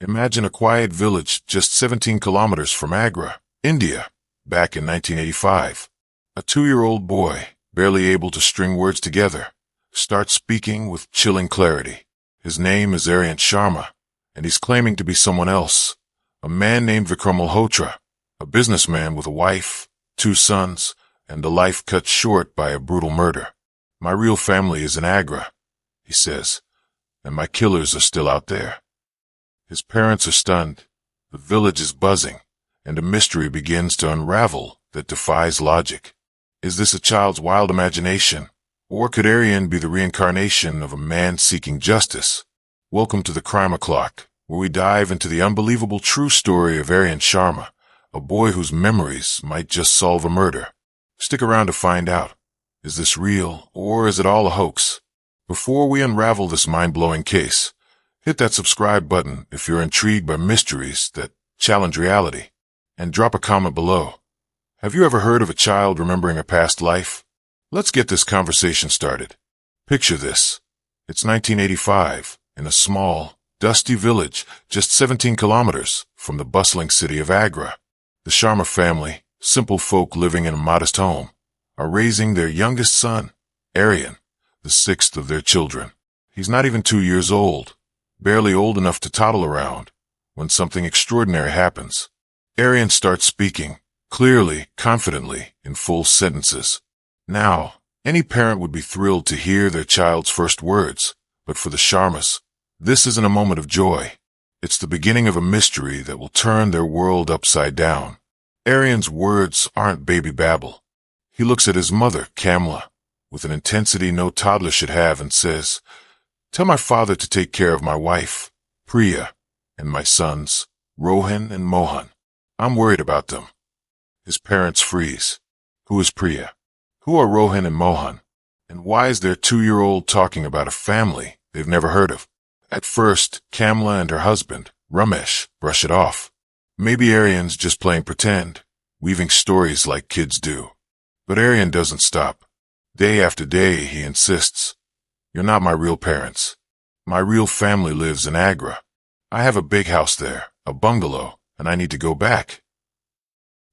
Imagine a quiet village just 17 kilometers from Agra, India, back in 1985. A 2-year-old boy, barely able to string words together, starts speaking with chilling clarity. His name is Aryan Sharma, and he's claiming to be someone else, a man named Vikram Malhotra, a businessman with a wife, 2 sons, and a life cut short by a brutal murder. My real family is in Agra, he says, and my killers are still out there. His parents are stunned, the village is buzzing, and a mystery begins to unravel that defies logic. Is this a child's wild imagination, or could Aryan be the reincarnation of a man seeking justice? Welcome to the Crime O'Clock, where we dive into the unbelievable true story of Aryan Sharma, a boy whose memories might just solve a murder. Stick around to find out. Is this real, or is it all a hoax? Before we unravel this mind-blowing case, hit that subscribe button if you're intrigued by mysteries that challenge reality, and drop a comment below. Have you ever heard of a child remembering a past life? Let's get this conversation started. Picture this. It's 1985, in a small, dusty village just 17 kilometers from the bustling city of Agra. The Sharma family, simple folk living in a modest home, are raising their youngest son, Aryan, the 6th of their children. He's not even 2 years old, barely old enough to toddle around, when something extraordinary happens. Aryan starts speaking, clearly, confidently, in full sentences. Now, any parent would be thrilled to hear their child's first words, but for the Sharmas, this isn't a moment of joy. It's the beginning of a mystery that will turn their world upside down. Aryan's words aren't baby babble. He looks at his mother, Kamla, with an intensity no toddler should have and says, "Tell my father to take care of my wife, Priya, and my sons, Rohan and Mohan. I'm worried about them." His parents freeze. Who is Priya? Who are Rohan and Mohan? And why is their 2-year-old talking about a family they've never heard of? At first, Kamla and her husband, Ramesh, brush it off. Maybe Aryan's just playing pretend, weaving stories like kids do. But Aryan doesn't stop. Day after day, he insists, "You're not my real parents. My real family lives in Agra. I have a big house there, a bungalow, and I need to go back."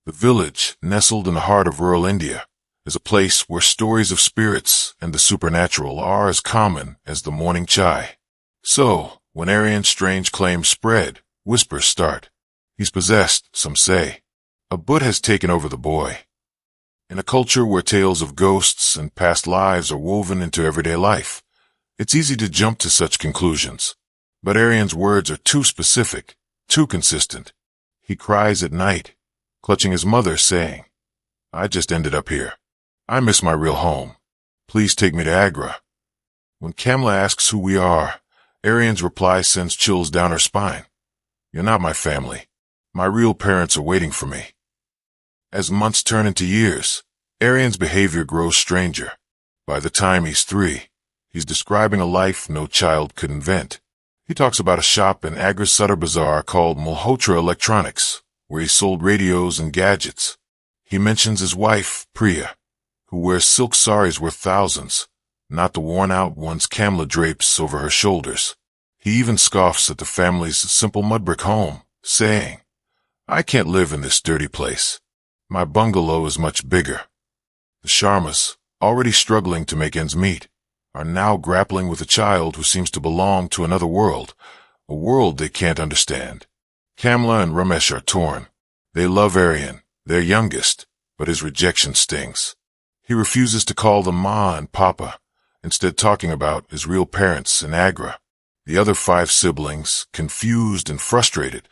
The village, nestled in the heart of rural India, is a place where stories of spirits and the supernatural are as common as the morning chai. So, when Aryan's strange claims spread, whispers start. He's possessed, some say. A bhut has taken over the boy. In a culture where tales of ghosts and past lives are woven into everyday life, it's easy to jump to such conclusions. But Aryan's words are too specific, too consistent. He cries at night, clutching his mother, saying, "I just ended up here. I miss my real home. Please take me to Agra." When Kamla asks who we are, Aryan's reply sends chills down her spine. "You're not my family. My real parents are waiting for me." As months turn into years, Aryan's behavior grows stranger. By the time he's 3, he's describing a life no child could invent. He talks about a shop in Agra's Sadar Bazaar called Malhotra Electronics, where he sold radios and gadgets. He mentions his wife, Priya, who wears silk saris worth thousands, not the worn-out ones Kamla drapes over her shoulders. He even scoffs at the family's simple mud brick home, saying, "I can't live in this dirty place. My bungalow is much bigger." The Sharmas, already struggling to make ends meet, are now grappling with a child who seems to belong to another world, a world they can't understand. Kamla and Ramesh are torn. They love Aryan, their youngest, but his rejection stings. He refuses to call them Ma and Papa, instead talking about his real parents in Agra. The other 5 siblings, confused and frustrated,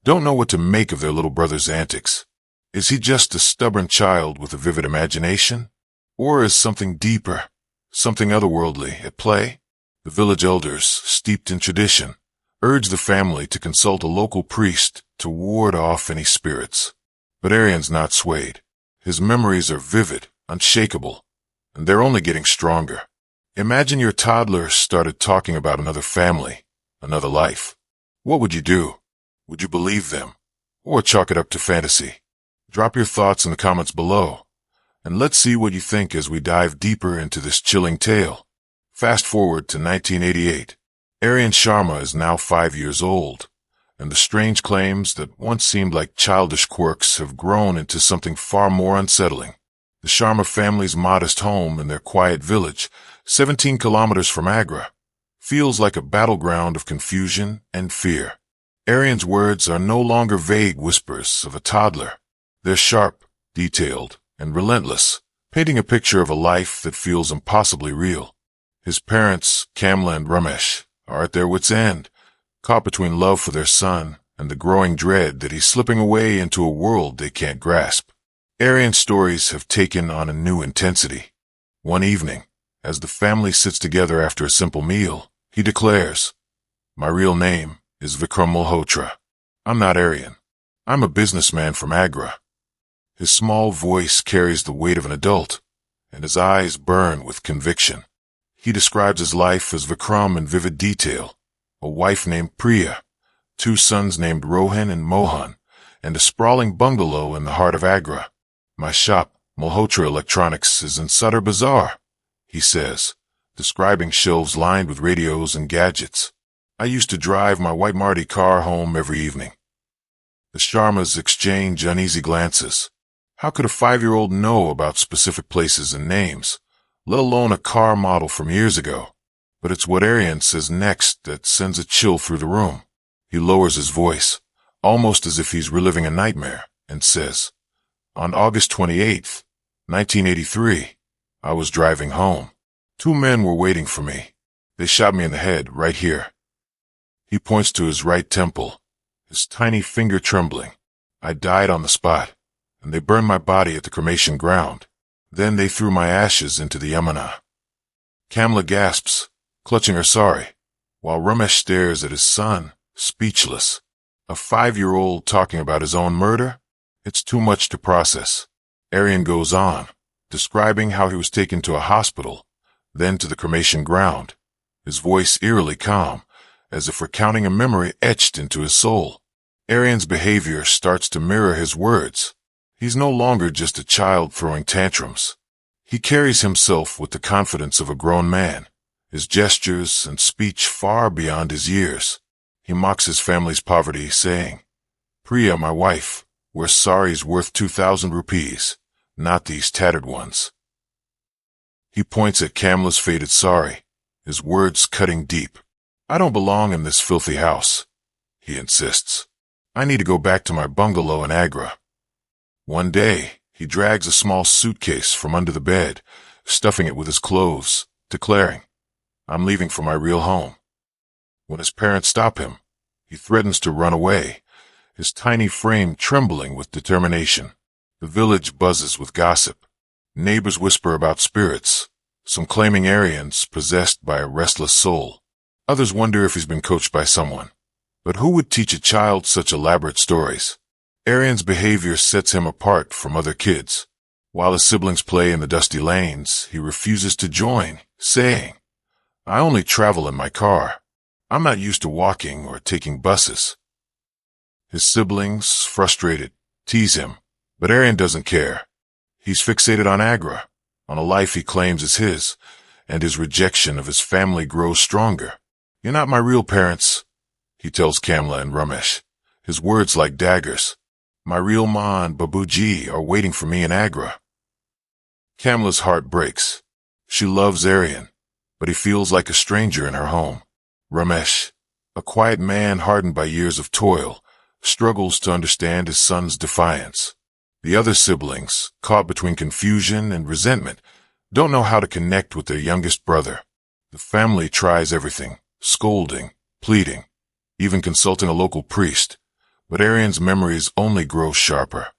don't know what to make of their little brother's antics. Is he just a stubborn child with a vivid imagination? Or is something deeper, something otherworldly, at play? The village elders, steeped in tradition, urge the family to consult a local priest to ward off any spirits. But Aryan's not swayed. His memories are vivid, unshakable, and they're only getting stronger. Imagine your toddler started talking about another family, another life. What would you do? Would you believe them? Or chalk it up to fantasy? Drop your thoughts in the comments below, and let's see what you think as we dive deeper into this chilling tale. Fast forward to 1988. Aryan Sharma is now 5 years old, and the strange claims that once seemed like childish quirks have grown into something far more unsettling. The Sharma family's modest home in their quiet village, 17 kilometers from Agra, feels like a battleground of confusion and fear. Aryan's words are no longer vague whispers of a toddler. They're sharp, detailed, and relentless, painting a picture of a life that feels impossibly real. His parents, Kamla and Ramesh, are at their wits' end, caught between love for their son and the growing dread that he's slipping away into a world they can't grasp. Aryan's stories have taken on a new intensity. One evening, as the family sits together after a simple meal, he declares, "My real name is Vikram Malhotra. I'm not Aryan. I'm a businessman from Agra." His small voice carries the weight of an adult, and his eyes burn with conviction. He describes his life as Vikram in vivid detail: a wife named Priya, 2 sons named Rohan and Mohan, and a sprawling bungalow in the heart of Agra. "My shop, Malhotra Electronics, is in Sadar Bazaar," he says, describing shelves lined with radios and gadgets. "I used to drive my white Marti car home every evening." The Sharmas exchange uneasy glances. How could a 5-year-old know about specific places and names, let alone a car model from years ago? But it's what Aryan says next that sends a chill through the room. He lowers his voice, almost as if he's reliving a nightmare, and says, "On August 28th, 1983, I was driving home. 2 men were waiting for me. They shot me in the head right here." He points to his right temple, his tiny finger trembling. "I died on the spot, and they burned my body at the cremation ground. Then they threw my ashes into the Yamuna." Kamla gasps, clutching her sari, while Ramesh stares at his son, speechless. A 5-year-old talking about his own murder? It's too much to process. Aryan goes on, describing how he was taken to a hospital, then to the cremation ground, his voice eerily calm, as if recounting a memory etched into his soul. Aryan's behavior starts to mirror his words. He's no longer just a child throwing tantrums. He carries himself with the confidence of a grown man, his gestures and speech far beyond his years. He mocks his family's poverty, saying, "Priya, my wife, wears saris worth 2,000 rupees, not these tattered ones." He points at Kamla's faded sari, his words cutting deep. "I don't belong in this filthy house," he insists. "I need to go back to my bungalow in Agra." One day, he drags a small suitcase from under the bed, stuffing it with his clothes, declaring, "I'm leaving for my real home." When his parents stop him, he threatens to run away, his tiny frame trembling with determination. The village buzzes with gossip. Neighbors whisper about spirits, some claiming Aryans possessed by a restless soul. Others wonder if he's been coached by someone. But who would teach a child such elaborate stories? Aryan's behavior sets him apart from other kids. While his siblings play in the dusty lanes, he refuses to join, saying, "I only travel in my car. I'm not used to walking or taking buses." His siblings, frustrated, tease him, but Aryan doesn't care. He's fixated on Agra, on a life he claims is his, and his rejection of his family grows stronger. "You're not my real parents," he tells Kamla and Ramesh, his words like daggers. "My real ma and Babuji are waiting for me in Agra." Kamla's heart breaks. She loves Aryan, but he feels like a stranger in her home. Ramesh, a quiet man hardened by years of toil, struggles to understand his son's defiance. The other siblings, caught between confusion and resentment, don't know how to connect with their youngest brother. The family tries everything, scolding, pleading, even consulting a local priest. But Aryan's memories only grow sharper.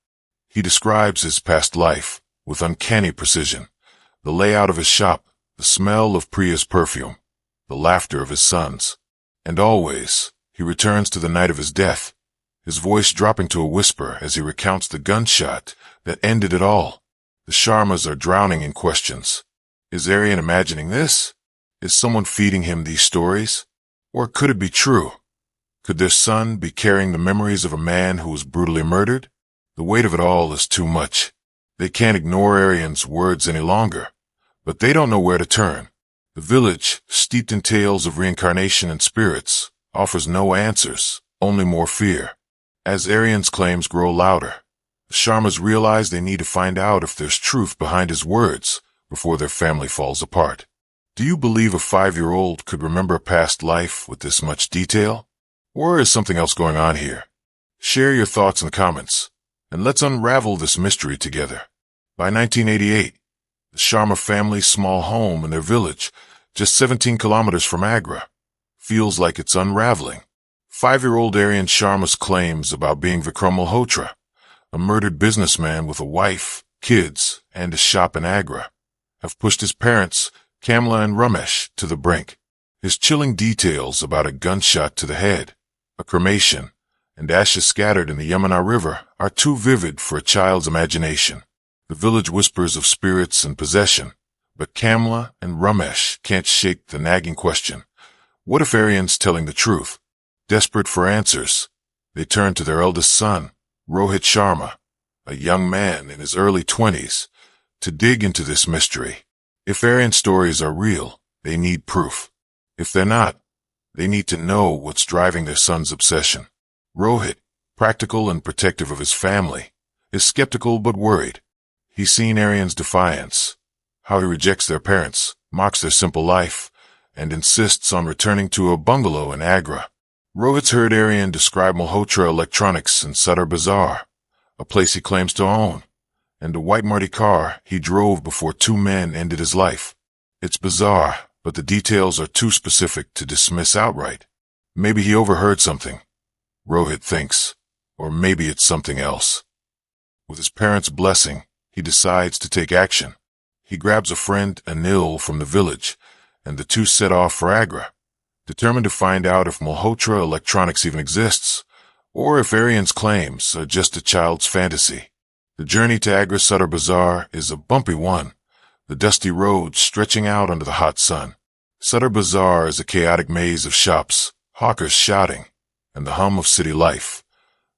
He describes his past life with uncanny precision. The layout of his shop, the smell of Priya's perfume, the laughter of his sons. And always, he returns to the night of his death, his voice dropping to a whisper as he recounts the gunshot that ended it all. The Sharmas are drowning in questions. Is Aryan imagining this? Is someone feeding him these stories? Or could it be true? Could their son be carrying the memories of a man who was brutally murdered? The weight of it all is too much. They can't ignore Aryan's words any longer, but they don't know where to turn. The village, steeped in tales of reincarnation and spirits, offers no answers, only more fear. As Aryan's claims grow louder, the Sharmas realize they need to find out if there's truth behind his words before their family falls apart. Do you believe a 5-year-old could remember a past life with this much detail? Or is something else going on here? Share your thoughts in the comments, and let's unravel this mystery together. By 1988, the Sharma family's small home in their village, just 17 kilometers from Agra, feels like it's unraveling. 5-year-old Aryan Sharma's claims about being Vikram Malhotra, a murdered businessman with a wife, kids, and a shop in Agra, have pushed his parents, Kamla and Ramesh, to the brink. His chilling details about a gunshot to the head, a cremation, and ashes scattered in the Yamuna River are too vivid for a child's imagination. The village whispers of spirits and possession, but Kamla and Ramesh can't shake the nagging question. What if Aryan's telling the truth? Desperate for answers, they turn to their eldest son, Rohit Sharma, a young man in his early 20s, to dig into this mystery. If Aryan's stories are real, they need proof. If they're not, they need to know what's driving their son's obsession. Rohit, practical and protective of his family, is skeptical but worried. He's seen Aryan's defiance, how he rejects their parents, mocks their simple life, and insists on returning to a bungalow in Agra. Rohit's heard Aryan describe Malhotra Electronics in Sadar Bazaar, a place he claims to own, and a white Marti car he drove before 2 men ended his life. It's bizarre, but the details are too specific to dismiss outright. Maybe he overheard something, Rohit thinks, or maybe it's something else. With his parents' blessing, he decides to take action. He grabs a friend, Anil, from the village, and the two set off for Agra, determined to find out if Malhotra Electronics even exists, or if Aryan's claims are just a child's fantasy. The journey to Agra Sadar Bazaar is a bumpy one, the dusty roads stretching out under the hot sun. Sadar Bazaar is a chaotic maze of shops, hawkers shouting, and the hum of city life,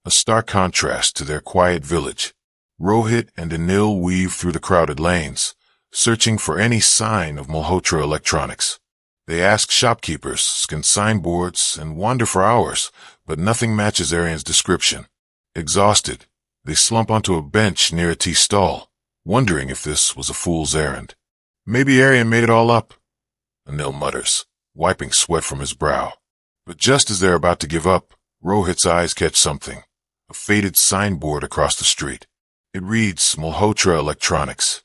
a stark contrast to their quiet village. Rohit and Anil weave through the crowded lanes, searching for any sign of Malhotra Electronics. They ask shopkeepers, scan signboards, and wander for hours, but nothing matches Aryan's description. Exhausted, they slump onto a bench near a tea stall, wondering if this was a fool's errand. Maybe Aryan made it all up, Anil mutters, wiping sweat from his brow. But just as they're about to give up, Rohit's eyes catch something, a faded signboard across the street. It reads Malhotra Electronics.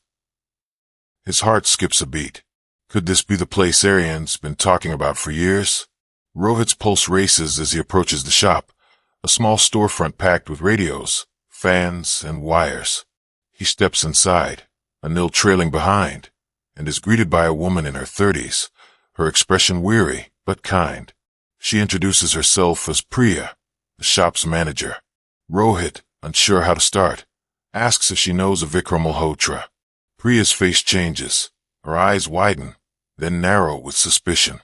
His heart skips a beat. Could this be the place Aryan's been talking about for years? Rohit's pulse races as he approaches the shop, a small storefront packed with radios, fans, and wires. He steps inside, Anil trailing behind, and is greeted by a woman in her 30s, her expression weary but kind. She introduces herself as Priya, the shop's manager. Rohit, unsure how to start, asks if she knows of Vikram Malhotra. Priya's face changes, her eyes widen, then narrow with suspicion.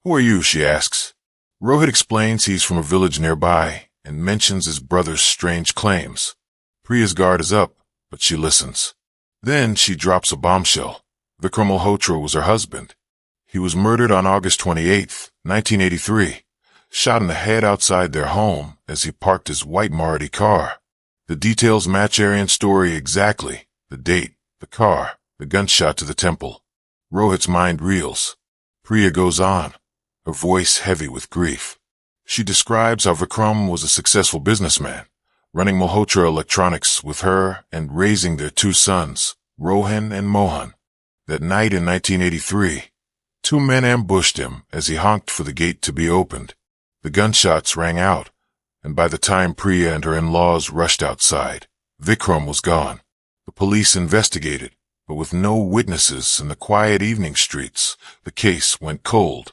Who are you, she asks. Rohit explains he's from a village nearby and mentions his brother's strange claims. Priya's guard is up, but she listens. Then she drops a bombshell. Vikram Malhotra was her husband. He was murdered on August 28, 1983, shot in the head outside their home as he parked his white Marti car. The details match Aryan's story exactly. The date, the car, the gunshot to the temple. Rohit's mind reels. Priya goes on, her voice heavy with grief. She describes how Vikram was a successful businessman, running Malhotra Electronics with her and raising their 2 sons, Rohan and Mohan. That night in 1983, 2 men ambushed him as he honked for the gate to be opened. The gunshots rang out, and by the time Priya and her in-laws rushed outside, Vikram was gone. The police investigated, but with no witnesses in the quiet evening streets, the case went cold.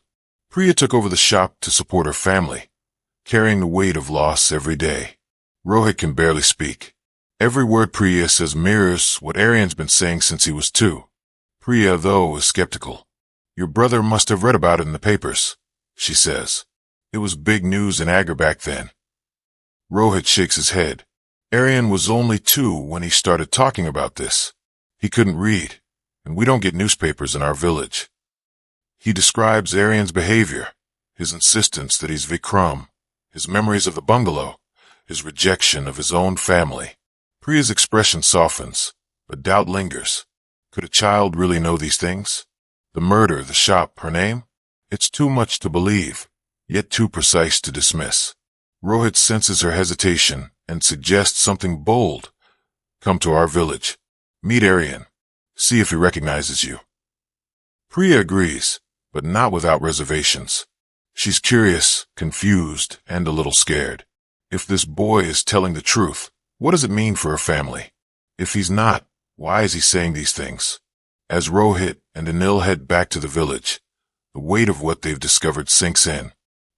Priya took over the shop to support her family, carrying the weight of loss every day. Rohit can barely speak. Every word Priya says mirrors what Aryan's been saying since he was 2. Priya, though, is skeptical. Your brother must have read about it in the papers, she says. It was big news in Agra back then. Rohit shakes his head. Aryan was only 2 when he started talking about this. He couldn't read, and we don't get newspapers in our village. He describes Aryan's behavior, his insistence that he's Vikram, his memories of the bungalow, his rejection of his own family. Priya's expression softens, but doubt lingers. Could a child really know these things? The murder, the shop, her name? It's too much to believe, yet too precise to dismiss. Rohit senses her hesitation and suggests something bold. Come to our village. Meet Aryan. See if he recognizes you. Priya agrees, but not without reservations. She's curious, confused, and a little scared. If this boy is telling the truth, what does it mean for her family? If he's not, why is he saying these things? As Rohit and Anil head back to the village, the weight of what they've discovered sinks in.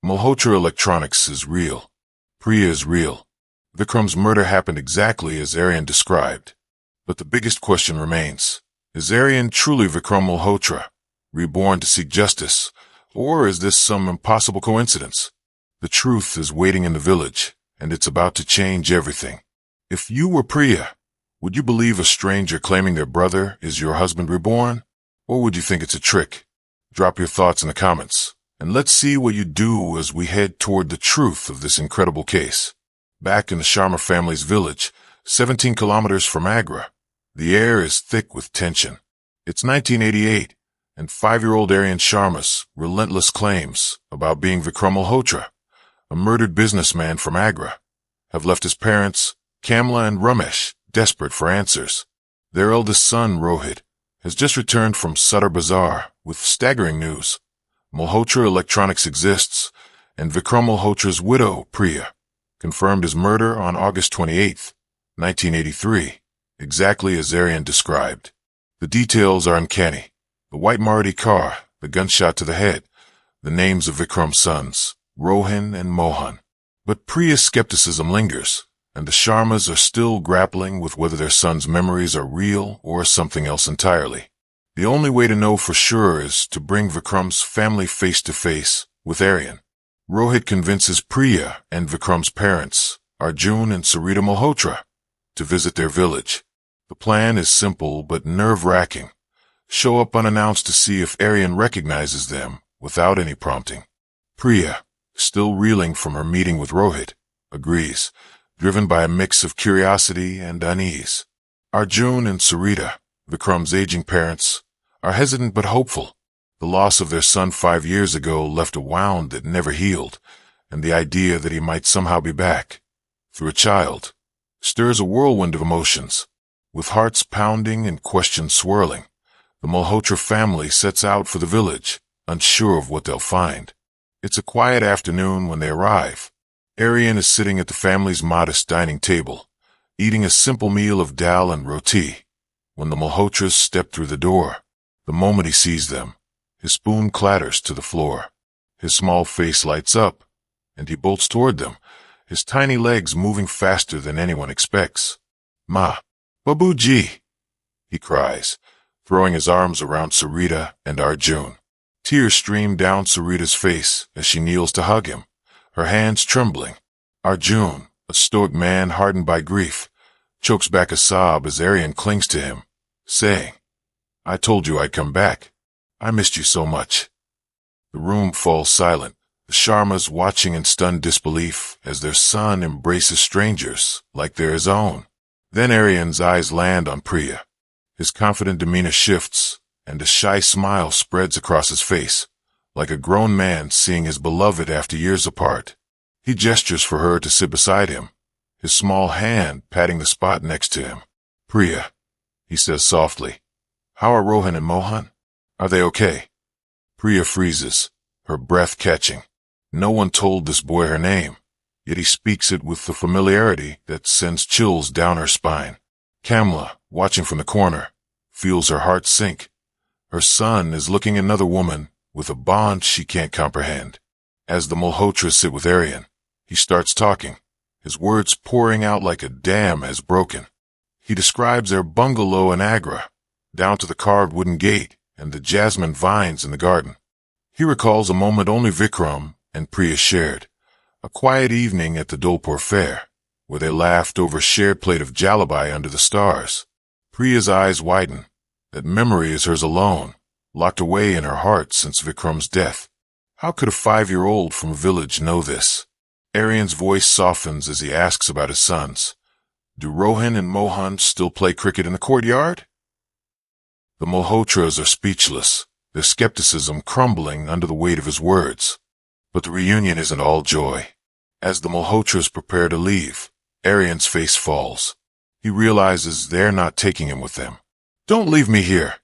Malhotra Electronics is real. Priya is real. Vikram's murder happened exactly as Aryan described. But the biggest question remains. Is Aryan truly Vikram Malhotra, reborn to seek justice, or is this some impossible coincidence? The truth is waiting in the village, and it's about to change everything. If you were Priya, would you believe a stranger claiming their brother is your husband reborn? Or would you think it's a trick? Drop your thoughts in the comments, and let's see what you do as we head toward the truth of this incredible case. Back in the Sharma family's village, 17 kilometers from Agra, the air is thick with tension. It's 1988, and 5-year-old Aryan Sharma's relentless claims about being Vikram Malhotra, a murdered businessman from Agra, have left his parents, Kamla and Ramesh, desperate for answers. Their eldest son, Rohit, has just returned from Sadar Bazaar with staggering news. Malhotra Electronics exists, and Vikram Malhotra's widow, Priya, confirmed his murder on August 28, 1983, exactly as Aryan described. The details are uncanny. The white Maruti car, the gunshot to the head, the names of Vikram's sons, Rohan and Mohan. But Priya's skepticism lingers, and the Sharmas are still grappling with whether their sons' memories are real or something else entirely. The only way to know for sure is to bring Vikram's family face to face with Aryan. Rohit convinces Priya and Vikram's parents, Arjun and Sarita Malhotra, to visit their village. The plan is simple but nerve-wracking. Show up unannounced to see if Aryan recognizes them without any prompting. Priya, still reeling from her meeting with Rohit, agrees, driven by a mix of curiosity and unease. Arjun and Sarita, Vikram's aging parents, are hesitant but hopeful. The loss of their son 5 years ago left a wound that never healed, and the idea that he might somehow be back, through a child, stirs a whirlwind of emotions. With hearts pounding and questions swirling, the Malhotra family sets out for the village, unsure of what they'll find. It's a quiet afternoon when they arrive. Aryan is sitting at the family's modest dining table, eating a simple meal of dal and roti, when the Malhotras step through the door. The moment he sees them, his spoon clatters to the floor. His small face lights up, and he bolts toward them, his tiny legs moving faster than anyone expects. "Ma, Babuji," he cries, throwing his arms around Sarita and Arjun. Tears stream down Sarita's face as she kneels to hug him, her hands trembling. Arjun, a stoic man hardened by grief, chokes back a sob as Aryan clings to him, saying, "I told you I'd come back. I missed you so much." The room falls silent, the Sharmas watching in stunned disbelief as their son embraces strangers like they're his own. Then Aryan's eyes land on Priya. His confident demeanor shifts, and a shy smile spreads across his face, like a grown man seeing his beloved after years apart. He gestures for her to sit beside him, his small hand patting the spot next to him. "Priya," he says softly, "how are Rohan and Mohan? Are they okay?" Priya freezes, her breath catching. No one told this boy her name, yet he speaks it with the familiarity that sends chills down her spine. Kamla, watching from the corner, feels her heart sink. Her son is looking at another woman with a bond she can't comprehend. As the Malhotras sit with Aryan, he starts talking, his words pouring out like a dam has broken. He describes their bungalow in Agra, down to the carved wooden gate and the jasmine vines in the garden. He recalls a moment only Vikram and Priya shared, a quiet evening at the Dolpur fair, where they laughed over a shared plate of jalebi under the stars. Priya's eyes widen. That memory is hers alone, locked away in her heart since Vikram's death. How could a 5-year-old from a village know this? Aryan's voice softens as he asks about his sons. Do Rohan and Mohan still play cricket in the courtyard? The Malhotras are speechless, their skepticism crumbling under the weight of his words. But the reunion isn't all joy. As the Malhotras prepare to leave, Aryan's face falls. He realizes they're not taking him with them. Don't leave me here,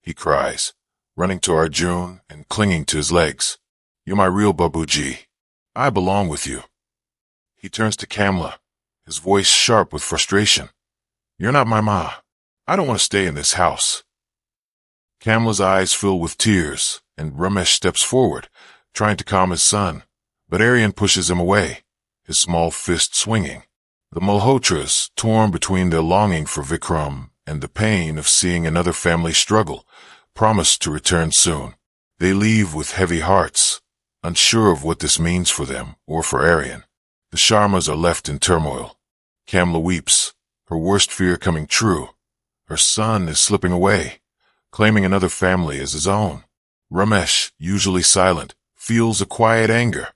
he cries, running to Arjun and clinging to his legs. You're my real Babuji. I belong with you. He turns to Kamla, his voice sharp with frustration. You're not my ma. I don't want to stay in this house. Kamla's eyes fill with tears, and Ramesh steps forward, trying to calm his son, but Aryan pushes him away, his small fist swinging. The Malhotras, torn between their longing for Vikram and the pain of seeing another family struggle, promise to return soon. They leave with heavy hearts, unsure of what this means for them or for Aryan. The Sharmas are left in turmoil. Kamla weeps, her worst fear coming true. Her son is slipping away, claiming another family as his own. Ramesh, usually silent, feels a quiet anger.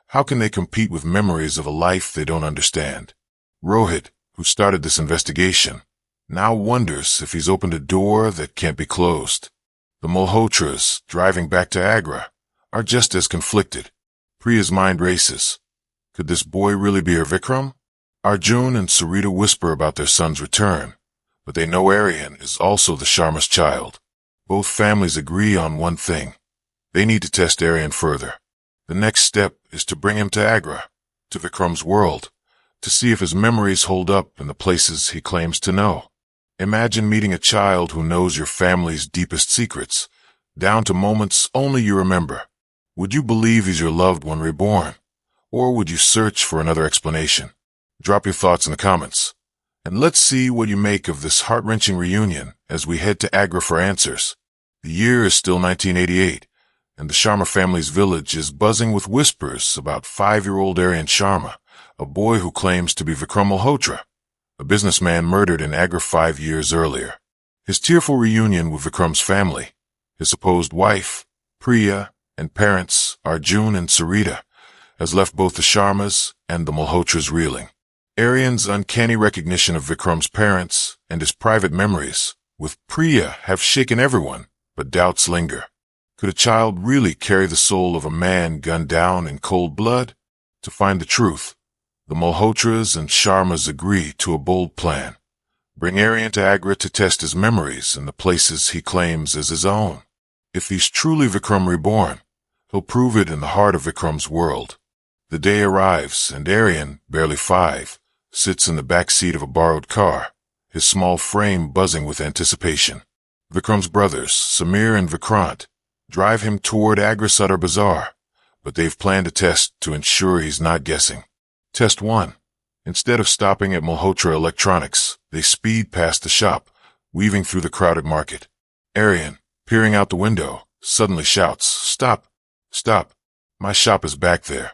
How can they compete with memories of a life they don't understand? Rohit, who started this investigation, now wonders if he's opened a door that can't be closed. The Malhotras, driving back to Agra, are just as conflicted. Priya's mind races. Could this boy really be her Vikram? Arjun and Sarita whisper about their son's return, but they know Aryan is also the Sharma's child. Both families agree on one thing. They need to test Aryan further. The next step is to bring him to Agra, to Vikram's world, to see if his memories hold up in the places he claims to know. Imagine meeting a child who knows your family's deepest secrets, down to moments only you remember. Would you believe he's your loved one reborn? Or would you search for another explanation? Drop your thoughts in the comments. And let's see what you make of this heart-wrenching reunion as we head to Agra for answers. The year is still 1988, and the Sharma family's village is buzzing with whispers about 5-year-old Aryan Sharma, a boy who claims to be Vikram Malhotra, a businessman murdered in Agra 5 years earlier. His tearful reunion with Vikram's family, his supposed wife, Priya, and parents, Arjun and Sarita, has left both the Sharmas and the Malhotras reeling. Aryan's uncanny recognition of Vikram's parents and his private memories with Priya have shaken everyone, but doubts linger. Could a child really carry the soul of a man gunned down in cold blood? To find the truth, the Malhotras and Sharmas agree to a bold plan. Bring Aryan to Agra to test his memories in the places he claims as his own. If he's truly Vikram reborn, he'll prove it in the heart of Vikram's world. The day arrives, and Aryan, barely 5, sits in the back seat of a borrowed car, his small frame buzzing with anticipation. Vikram's brothers, Samir and Vikrant, drive him toward Agra Sadar Bazaar, but they've planned a test to ensure he's not guessing. Test 1. Instead of stopping at Malhotra Electronics, they speed past the shop, weaving through the crowded market. Aryan, peering out the window, suddenly shouts, "Stop! Stop! My shop is back there.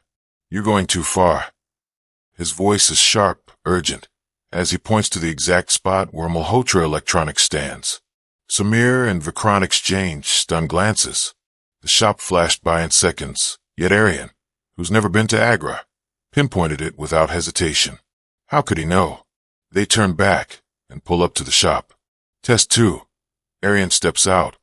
You're going too far." His voice is sharp, urgent, as he points to the exact spot where Malhotra Electronics stands. Samir and Vikrant exchange stunned glances. The shop flashed by in seconds, yet Aryan, who's never been to Agra, pinpointed it without hesitation. How could he know? They turn back and pull up to the shop. Test 2. Aryan steps out,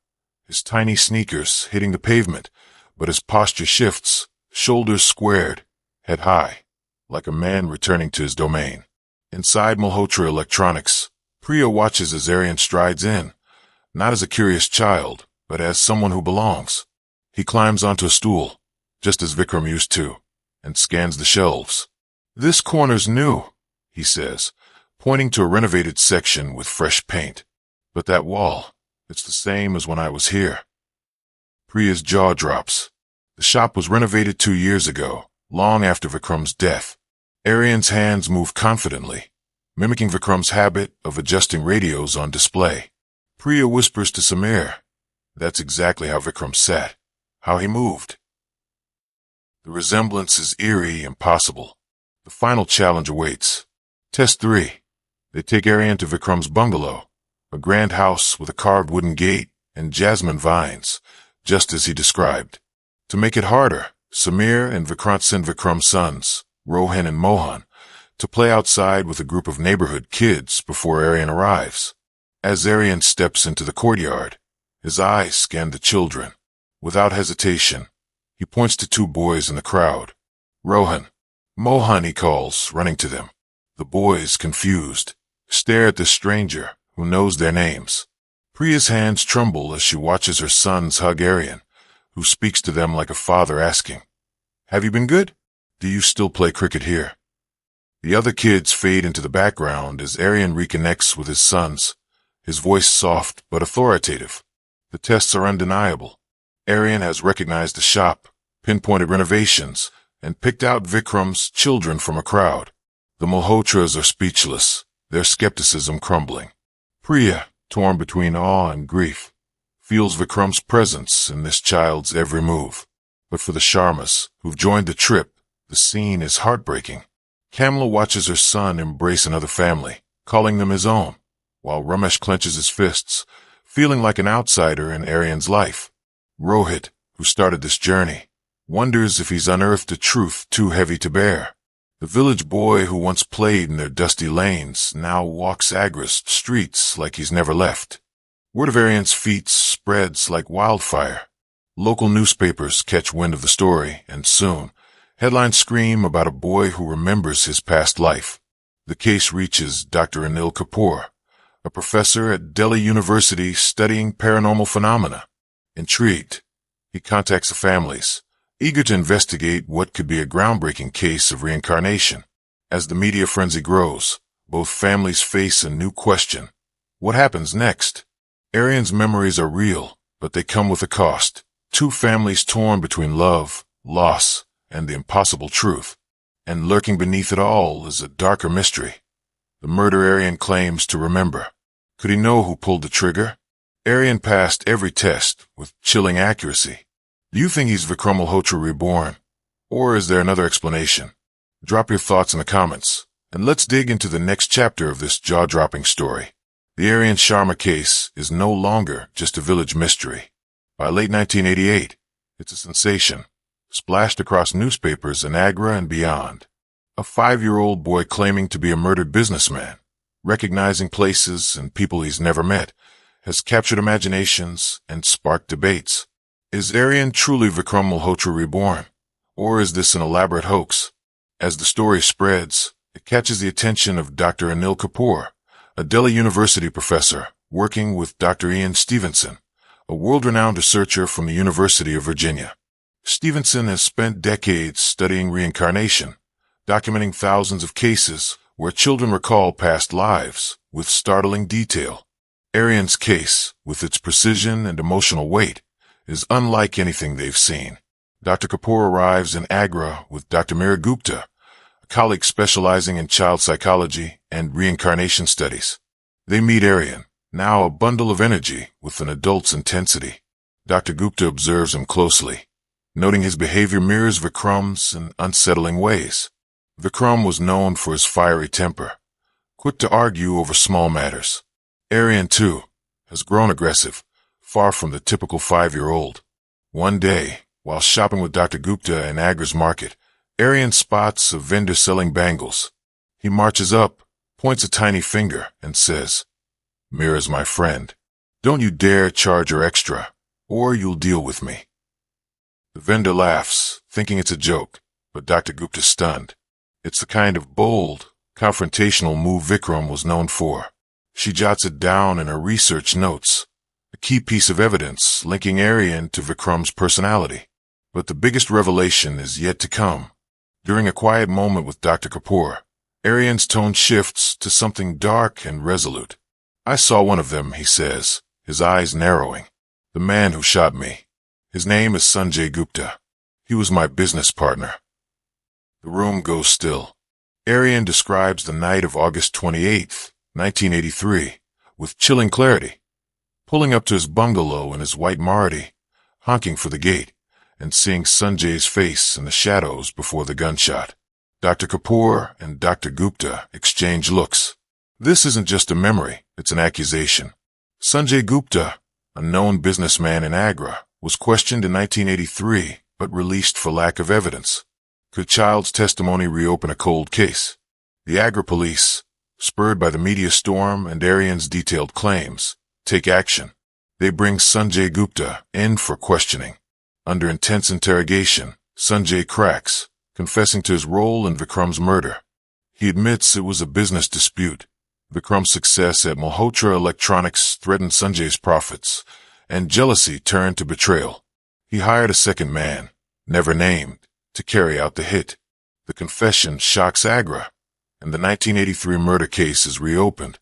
his tiny sneakers hitting the pavement, but his posture shifts, shoulders squared, head high, like a man returning to his domain. Inside Malhotra Electronics, Priya watches as Aryan strides in, not as a curious child, but as someone who belongs. He climbs onto a stool, just as Vikram used to, and scans the shelves. "This corner's new," he says, pointing to a renovated section with fresh paint. "But that wall, it's the same as when I was here." Priya's jaw drops. The shop was renovated 2 years ago, long after Vikram's death. Aryan's hands move confidently, mimicking Vikram's habit of adjusting radios on display. Priya whispers to Samir, "That's exactly how Vikram sat, how he moved." The resemblance is eerie, impossible. The final challenge awaits. Test 3. They take Aryan to Vikram's bungalow, a grand house with a carved wooden gate and jasmine vines, just as he described. To make it harder, Samir and Vikrant send Vikram's sons, Rohan and Mohan, to play outside with a group of neighborhood kids before Aryan arrives. As Aryan steps into the courtyard, his eyes scan the children. Without hesitation, he points to two boys in the crowd. Rohan, Mohan, he calls, running to them. The boys, confused, stare at this stranger who knows their names. Priya's hands tremble as she watches her sons hug Aryan, who speaks to them like a father asking, "Have you been good? Do you still play cricket here?" The other kids fade into the background as Aryan reconnects with his sons, his voice soft but authoritative. The tests are undeniable. Aryan has recognized the shop, pinpointed renovations, and picked out Vikram's children from a crowd. The Malhotras are speechless, their skepticism crumbling. Priya, torn between awe and grief, feels Vikram's presence in this child's every move. But for the Sharmas, who've joined the trip, the scene is heartbreaking. Kamla watches her son embrace another family, calling them his own, while Ramesh clenches his fists, feeling like an outsider in Aryan's life. Rohit, who started this journey, wonders if he's unearthed a truth too heavy to bear. The village boy who once played in their dusty lanes now walks Agra's streets like he's never left. Word of Aryan's feats spreads like wildfire. Local newspapers catch wind of the story, and soon, headlines scream about a boy who remembers his past life. The case reaches Dr. Anil Kapoor, a professor at Delhi University studying paranormal phenomena. Intrigued, he contacts the families, eager to investigate what could be a groundbreaking case of reincarnation. As the media frenzy grows, both families face a new question. What happens next? Aryan's memories are real, but they come with a cost. Two families torn between love, loss, and the impossible truth. And lurking beneath it all is a darker mystery. The murder Aryan claims to remember. Could he know who pulled the trigger? Aryan passed every test with chilling accuracy. Do you think he's Vikram Malhotra reborn? Or is there another explanation? Drop your thoughts in the comments, and let's dig into the next chapter of this jaw-dropping story. The Aryan Sharma case is no longer just a village mystery. By late 1988, it's a sensation, splashed across newspapers in Agra and beyond. A 5-year-old boy claiming to be a murdered businessman, recognizing places and people he's never met, has captured imaginations and sparked debates. Is Aryan truly Vikram Malhotra reborn? Or is this an elaborate hoax? As the story spreads, it catches the attention of Dr. Anil Kapoor, a Delhi University professor working with Dr. Ian Stevenson, a world-renowned researcher from the University of Virginia. Stevenson has spent decades studying reincarnation, documenting thousands of cases where children recall past lives with startling detail. Aryan's case, with its precision and emotional weight, is unlike anything they've seen. Dr. Kapoor arrives in Agra with Dr. Meera Gupta, a colleague specializing in child psychology and reincarnation studies. They meet Aryan, now a bundle of energy with an adult's intensity. Dr. Gupta observes him closely, noting his behavior mirrors Vikram's in unsettling ways. Vikram was known for his fiery temper, quick to argue over small matters. Aryan, too, has grown aggressive, far from the typical 5-year-old. One day, while shopping with Dr. Gupta in Agra's market, Aryan spots a vendor selling bangles. He marches up, points a tiny finger, and says, "Meera's my friend. Don't you dare charge her extra, or you'll deal with me." The vendor laughs, thinking it's a joke, but Dr. Gupta's stunned. It's the kind of bold, confrontational move Vikram was known for. She jots it down in her research notes, a key piece of evidence linking Aryan to Vikram's personality. But the biggest revelation is yet to come. During a quiet moment with Dr. Kapoor, Aryan's tone shifts to something dark and resolute. "I saw one of them," he says, his eyes narrowing. "The man who shot me. His name is Sanjay Gupta. He was my business partner." The room goes still. Aryan describes the night of August 28th, 1983, with chilling clarity. Pulling up to his bungalow in his white Maruti, honking for the gate, and seeing Sanjay's face in the shadows before the gunshot. Dr. Kapoor and Dr. Gupta exchange looks. This isn't just a memory, it's an accusation. Sanjay Gupta, a known businessman in Agra, was questioned in 1983 but released for lack of evidence. Could child's testimony reopen a cold case? The Agra police, spurred by the media storm and Aryan's detailed claims, take action. They bring Sanjay Gupta in for questioning. Under intense interrogation, Sanjay cracks, confessing to his role in Vikram's murder. He admits it was a business dispute. Vikram's success at Malhotra Electronics threatened Sanjay's profits, and jealousy turned to betrayal. He hired a second man, never named, to carry out the hit. The confession shocks Agra, and the 1983 murder case is reopened,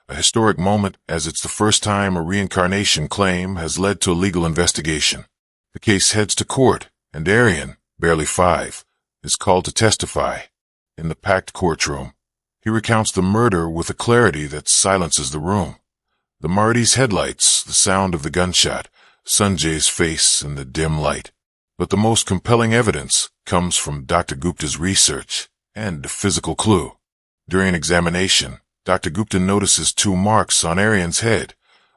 a historic moment as it's the first time a reincarnation claim has led to a legal investigation. The case heads to court, and Aryan, barely 5, is called to testify. In the packed courtroom, he recounts the murder with a clarity that silences the room. The Marty's headlights, the sound of the gunshot, Sanjay's face in the dim light. But the most compelling evidence comes from Dr. Gupta's research and a physical clue. During examination, Dr. Gupta notices 2 marks on Aryan's head,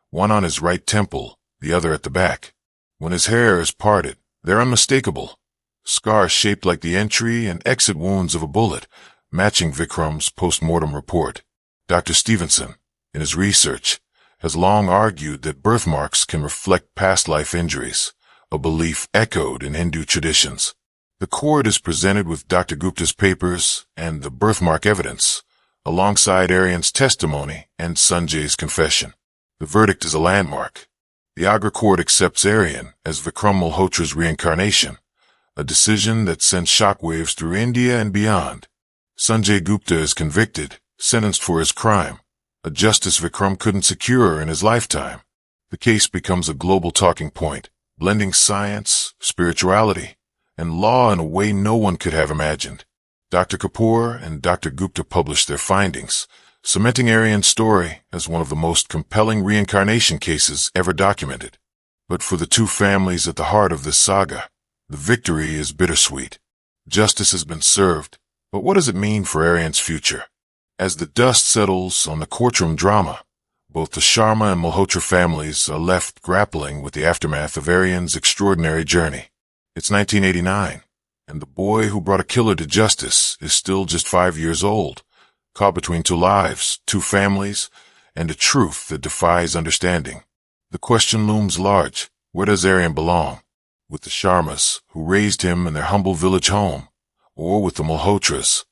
one on his right temple, the other at the back. When his hair is parted, they're unmistakable. Scars shaped like the entry and exit wounds of a bullet, matching Vikram's post-mortem report. Dr. Stevenson, in his research, has long argued that birthmarks can reflect past life injuries, a belief echoed in Hindu traditions. The court is presented with Dr. Gupta's papers and the birthmark evidence, alongside Aryan's testimony and Sanjay's confession. The verdict is a landmark. The Agra court accepts Aryan as Vikram Malhotra's reincarnation, a decision that sent shockwaves through India and beyond. Sanjay Gupta is convicted, sentenced for his crime, a justice Vikram couldn't secure in his lifetime. The case becomes a global talking point, blending science, spirituality, and law in a way no one could have imagined. Dr. Kapoor and Dr. Gupta published their findings, cementing Aryan's story as one of the most compelling reincarnation cases ever documented. But for the 2 families at the heart of this saga, the victory is bittersweet. Justice has been served, but what does it mean for Aryan's future? As the dust settles on the courtroom drama, both the Sharma and Malhotra families are left grappling with the aftermath of Aryan's extraordinary journey. It's 1989, and the boy who brought a killer to justice is still just 5 years old, caught between 2 lives, 2 families, and a truth that defies understanding. The question looms large: where does Aryan belong? With the Sharmas, who raised him in their humble village home, or with the Malhotras,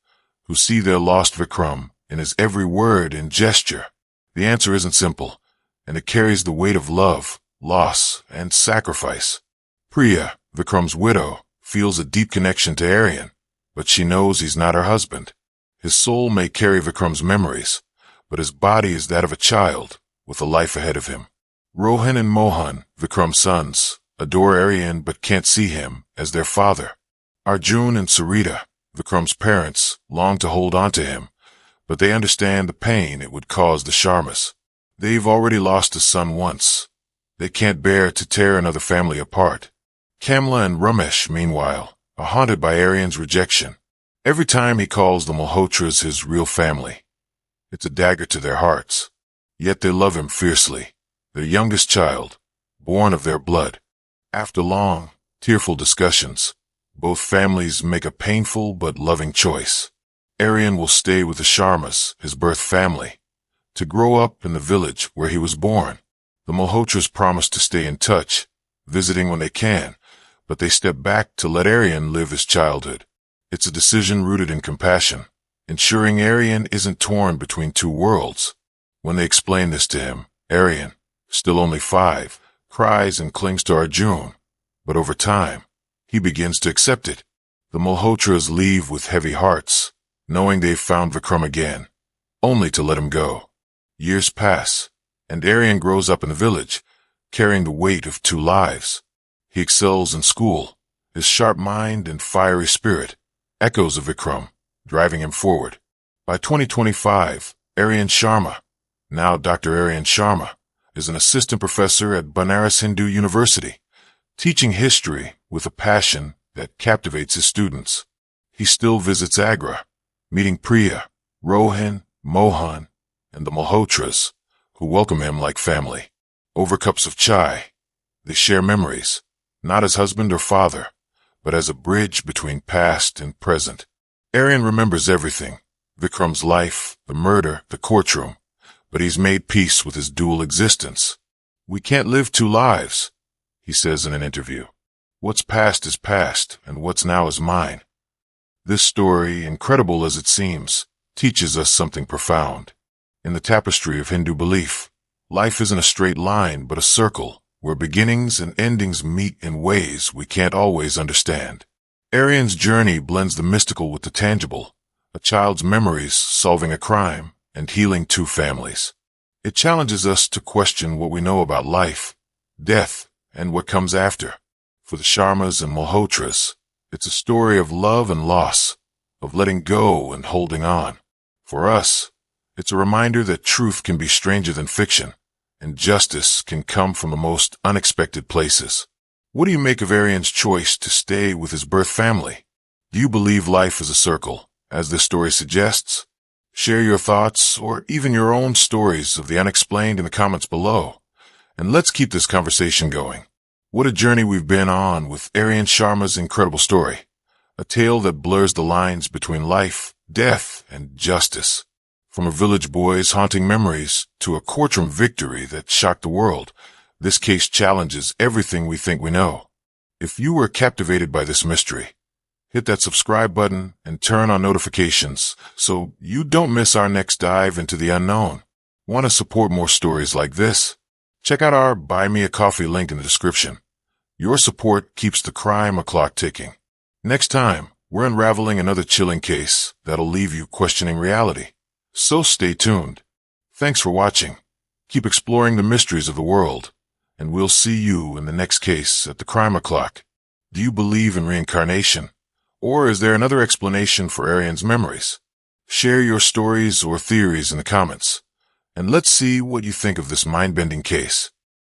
who see their lost Vikram in his every word and gesture? The answer isn't simple, and it carries the weight of love, loss, and sacrifice. Priya, Vikram's widow, feels a deep connection to Aryan, but she knows he's not her husband. His soul may carry Vikram's memories, but his body is that of a child, with a life ahead of him. Rohan and Mohan, Vikram's sons, adore Aryan but can't see him as their father. Arjun and Sarita, Vikram's parents, long to hold on to him, but they understand the pain it would cause the Sharmas. They've already lost a son once. They can't bear to tear another family apart. Kamla and Ramesh, meanwhile, are haunted by Aryan's rejection. Every time he calls the Malhotras his real family, it's a dagger to their hearts. Yet they love him fiercely, their youngest child, born of their blood. After long, tearful discussions, both families make a painful but loving choice. Aryan will stay with the Sharmas, his birth family, to grow up in the village where he was born. The Malhotras promise to stay in touch, visiting when they can, but they step back to let Aryan live his childhood. It's a decision rooted in compassion, ensuring Aryan isn't torn between 2 worlds. When they explain this to him, Aryan, still only 5, cries and clings to Arjun, but over time, he begins to accept it. The Malhotras leave with heavy hearts, knowing they've found Vikram again, only to let him go. Years pass, and Aryan grows up in the village, carrying the weight of 2 lives. He excels in school, his sharp mind and fiery spirit, echoes of Vikram, driving him forward. By 2025, Aryan Sharma, now Dr. Aryan Sharma, is an assistant professor at Banaras Hindu University, teaching history with a passion that captivates his students. He still visits Agra, meeting Priya, Rohan, Mohan, and the Malhotras, who welcome him like family. Over cups of chai, they share memories, not as husband or father, but as a bridge between past and present. Aryan remembers everything: Vikram's life, the murder, the courtroom, but he's made peace with his dual existence. "We can't live two lives," he says in an interview. "What's past is past, and what's now is mine." This story, incredible as it seems, teaches us something profound. In the tapestry of Hindu belief, life isn't a straight line but a circle, where beginnings and endings meet in ways we can't always understand. Aryan's journey blends the mystical with the tangible, a child's memories solving a crime and healing two families. It challenges us to question what we know about life, death, and what comes after. For the Sharmas and Malhotras, it's a story of love and loss, of letting go and holding on. For us, it's a reminder that truth can be stranger than fiction, and justice can come from the most unexpected places. What do you make of Aryan's choice to stay with his birth family? Do you believe life is a circle, as this story suggests? Share your thoughts, or even your own stories of the unexplained in the comments below. And let's keep this conversation going. What a journey we've been on with Aryan Sharma's incredible story. A tale that blurs the lines between life, death, and justice. From a village boy's haunting memories to a courtroom victory that shocked the world, this case challenges everything we think we know. If you were captivated by this mystery, hit that subscribe button and turn on notifications so you don't miss our next dive into the unknown. Want to support more stories like this? Check out our Buy Me a Coffee link in the description. Your support keeps the crime clock ticking. Next time, we're unraveling another chilling case that'll leave you questioning reality. So stay tuned. Thanks for watching. Keep exploring the mysteries of the world, and we'll see you in the next case at the crime clock. Do you believe in reincarnation? Or is there another explanation for Aryan's memories? Share your stories or theories in the comments, and let's see what you think of this mind-bending case.